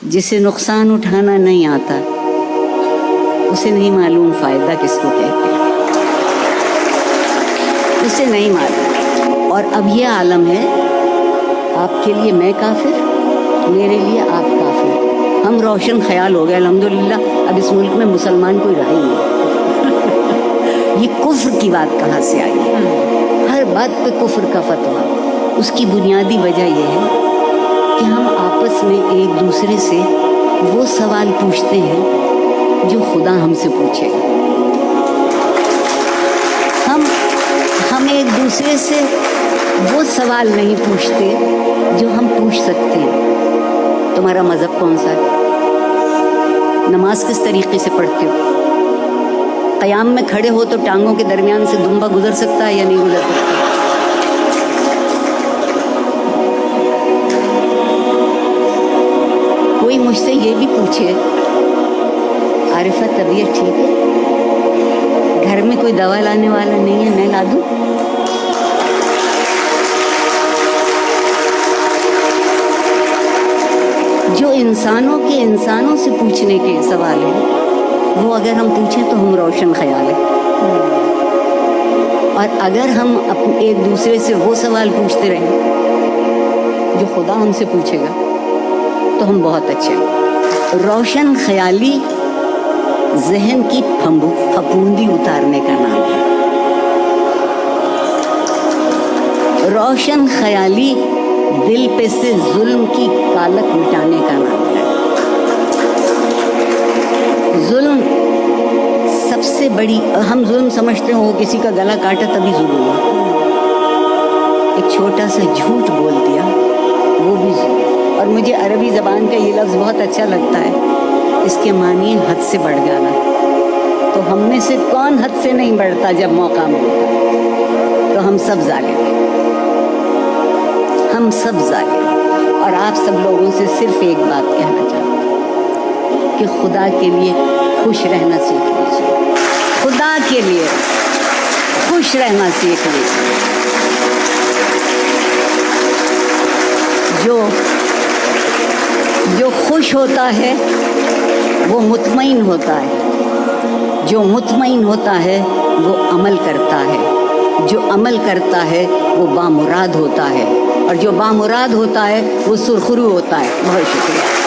جسے نقصان اٹھانا نہیں آتا اسے نہیں معلوم فائدہ کس کو کہتے ہیں، اسے نہیں معلوم۔ اور اب یہ عالم ہے، آپ کے لیے میں کافر، میرے لیے آپ کافر، ہم روشن خیال ہو گئے الحمدللہ۔ اب اس ملک میں مسلمان کوئی رہا ہی نہیں۔ یہ کفر کی بات کہاں سے آئی ہے؟ ہر بات پہ کفر کا فتویٰ۔ اس کی بنیادی وجہ یہ ہے کہ ہم آپس میں ایک دوسرے سے وہ سوال پوچھتے ہیں جو خدا ہم سے پوچھے گا۔ ہم ایک دوسرے سے وہ سوال نہیں پوچھتے جو ہم پوچھ سکتے ہیں۔ تمہارا مذہب کون سا ہے؟ نماز کس طریقے سے پڑھتے ہو؟ قیام میں کھڑے ہو تو ٹانگوں کے درمیان سے دمبا گزر سکتا ہے یا نہیں گزر سکتا؟ کوئی مجھ سے یہ بھی پوچھے عارفہ طبیعت ٹھیک ہے، گھر میں کوئی دوا لانے والا نہیں ہے، میں لا دوں؟ جو انسانوں سے پوچھنے کے سوال ہیں وہ اگر ہم پوچھیں تو ہم روشن خیال ہیں، اور اگر ہم ایک دوسرے سے وہ سوال پوچھتے رہیں جو خدا ہم سے پوچھے گا تو ہم بہت اچھے ہیں۔ روشن خیالی ذہن کی پھپھوندی اتارنے کا نام ہے۔ روشن خیالی دل پہ سے ظلم کی کالک مٹانے کا نام ہے۔ ظلم سب سے بڑی، ہم ظلم سمجھتے ہیں وہ کسی کا گلا کاٹا تبھی ظلم ہوا، ایک چھوٹا سا جھوٹ بول دیا وہ بھی ظلم۔ اور مجھے عربی زبان کا یہ لفظ بہت اچھا لگتا ہے، اس کے معنی حد سے بڑھ جانا۔ تو ہم میں سے کون حد سے نہیں بڑھتا جب موقع ملتا؟ تو ہم سب ظالم ہیں، ہم سب ظالم ہیں۔ اور آپ سب لوگوں سے صرف ایک بات کہنا چاہتا ہوں کہ خدا کے لیے خوش رہنا سیکھ لیجیے، خدا کے لیے خوش رہنا سیکھ لیجیے۔ جو خوش ہوتا ہے وہ مطمئن ہوتا ہے، جو مطمئن ہوتا ہے وہ عمل کرتا ہے، جو عمل کرتا ہے وہ بامراد ہوتا ہے، اور جو بامراد ہوتا ہے وہ سرخرو ہوتا ہے۔ بہت شکریہ۔